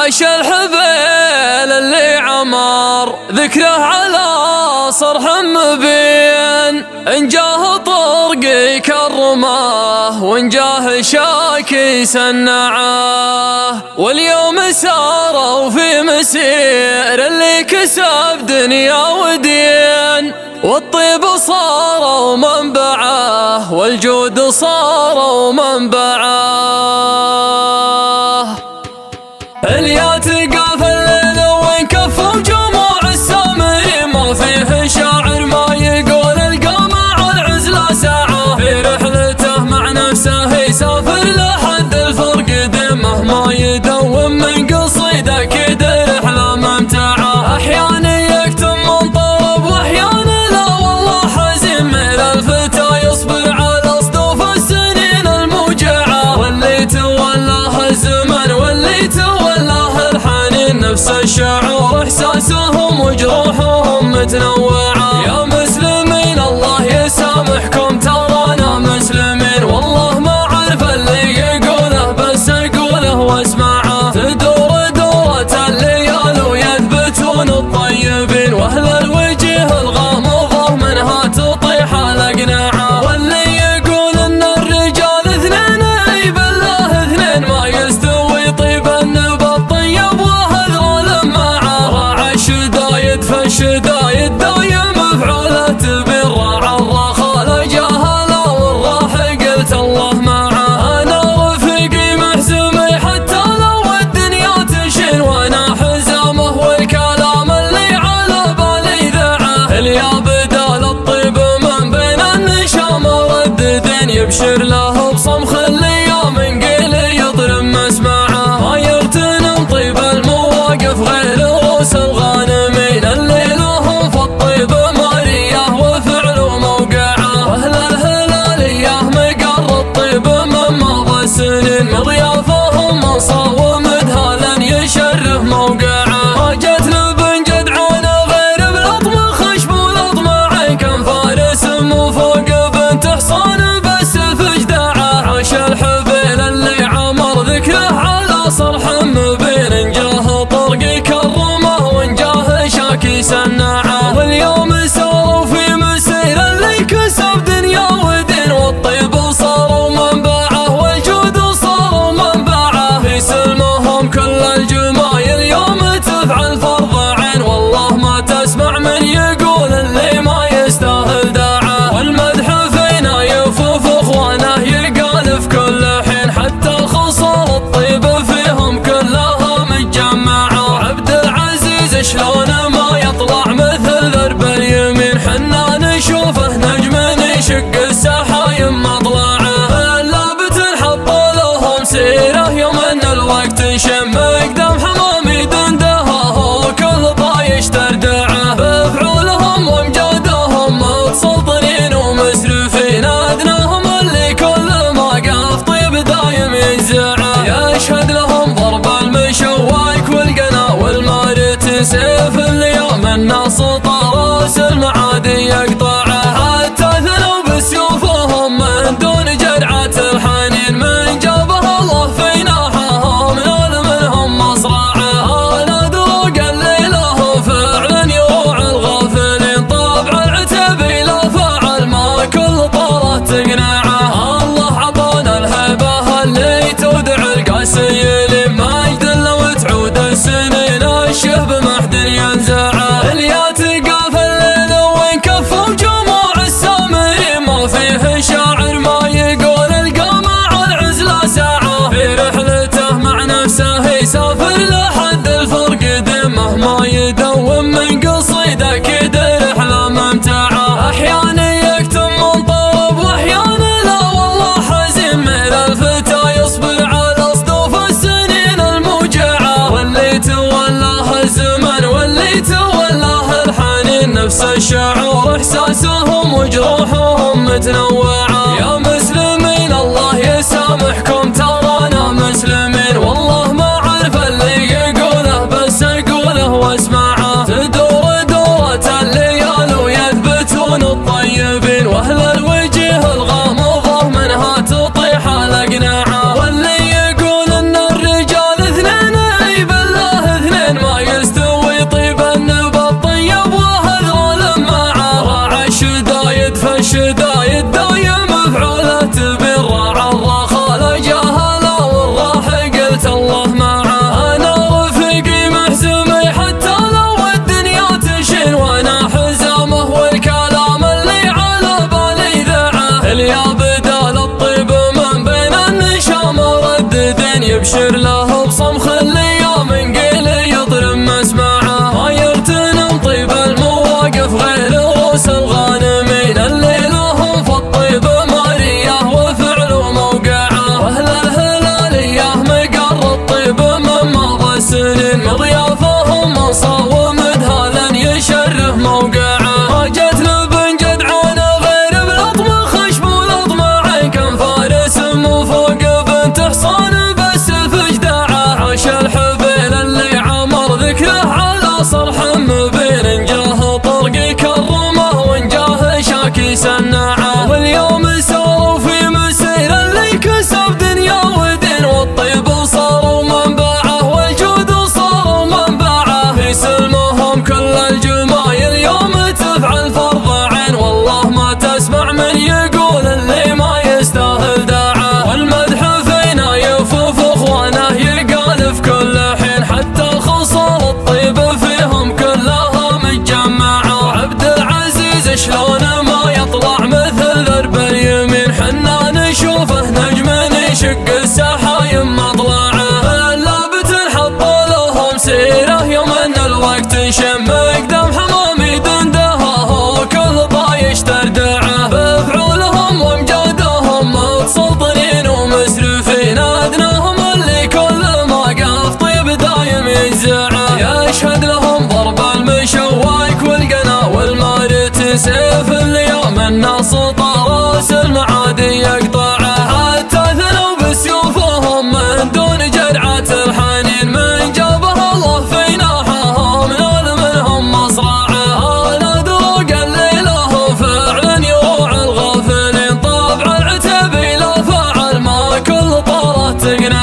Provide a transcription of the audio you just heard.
عاش الحبيل اللي عمر ذكره على صرح مبين، إن جاه طرقي كرمه وإن جاه شاكي سنعاه. واليوم ساروا في مسير اللي كسب دنيا ودين، والطيب صاروا منبعه والجود صاروا منبعه. اليا تلقى في الليل وين كفوا جموع السامرين، ما فيه شاعر ما يقول القمع العزلة ساعة. في رحلته مع نفسه يسافر لحد الفرق دمه، ما يدوم من قصيده كد رحلة ممتعة. أحيانا يكتم من طرب وأحيانا لا والله حزين، من الفتى يصبر على صدوف السنين الموجعة. واللي تولاه الزمن واللي تولاه الحنين، نفس الشعور احساسهم وجروحهم متنوعة. يا مسلمين الله يسامحكم ترانا مسلمين، والله ما عرف اللي يقوله بس اقوله واسمعه. تدور دورة الليال ويثبتون الطيبين، واهل الوجه الغامضة منها تطيح الاقنعة. واللي يقول ان الرجال اثنين اي بالله اثنين، ما يستوي طيب النبى الطيب وهذول معه. راعى الشدايد فالشدايد دايم مفعولة تبين، راعى الرخاء الجهالة والراح قلت الله معه. انا رفيقي محزمي حتى لو الدنيا تشين، وانا حزامه والكلام اللي على بالي ذاعه. اليا بدال الطيب من بين النشام رددين، يبشر له بصمخ الايام قيل يضرب مسمعه. ما يغتنم طيب المواقف غير رؤوس الغانمين، اللي لهم في الطيب ماريه وفعل موقعه. واهل الهلاليه مقر الطيب من مضى السنين، مضيافهم مصاوم مدهالا يشرف موقعه. ما جت لبن جدعان غير بلطم خشب ولطم عين، كان فارس مو فوق بنت حصان بس في جداعه. عاش الحبيل اللي عمر ذكره على صرح مبين، إن جاه طرقي كرمه وإن جاه شاكي سنعه. واليوم ساروا في مسير اللي كسب دنيا ودين، والطيب صاروا منبعه والجود صاروا منبعه. في سلمهم كل الجمايل يوم تفعل فرض عين، والله ما تسمع من يقول اللي ما يستاهل داعه. والمدح فينا يفوف اخوانه يقال في كل حين، حتى خصال الطيب فيهم كلها متجمعه. عبد العزيز شلون ما يطلع مثل ذرب اليمين، حنا نشوفه نجم يشق السحايم مطلعه. اللابت حط لهم سيره يوم ان الوقت شم، قدام حمامي دندها وكل طايش تردعه. بفعولهم وامجادهم متسلطنين ومسرفين، ادناهم اللي كل ما قاف طيب دايم ينزعه. يشهد لهم ضرب المشوايك والقنا والمارت، سيف اليوم الناس طراس المعادي يقطعه. حتى ثنوا بسيوفهم من دون جرعة الحنين، من جابها الله في ناحهم نال منهم مصرعه. نادروا قل له فعلا يروع الغافلين، طبع العتبي لا فعل ما كل طاره تقنعه. الله عطانا الهبه اللي تودع القاسيين، مجد لو تعود السنين الشهب محد ينزعه. اليا تلقى في الليل وين كفوا جموع السامرين، ما فيه شاعر ما يقول القمع العزلة ساعة. في رحلته مع نفسه يسافر لحد الفرق دمه، ما يدوم من قصيده كد رحلة ممتعة. أحيانا يكتم من طرب وأحيانا لا والله حزين، من الفتى يصبر على صدوف السنين الموجعة. واللي تولاه الزمن واللي تولاه الحنين، نفس الشعور احساسهم وجروحهم متنوعة. يا مسلمين الله يسامحكم ترانا مسلمين، والله ما عرف اللي يقوله بس اقوله واسمعه. تدور دورة الليال ويثبتون الطيبين، واهل الوجه الغامضة منها تطيح الاقنعة. واللي يقول ان الرجال اثنين اي بالله وقت شمك دم حمامي دندها كل طايش تردعه بفعولهم وامجادهم متسلطنين ومسرفين ادناهم اللي كل ما قف طيب دايم ينزعه يشهد لهم ضرب المشواك والقنا والمارت سيف اليوم الناس طراس المعادي يقطعه حتى ثنوا بسيوفهم من دون جرعة الحنين من جابها الله في ناحهم نال منهم مصرعه نادوا قليله فعلا يروع الغافلين طبع العتب لا فعل ما كل طارة تقنع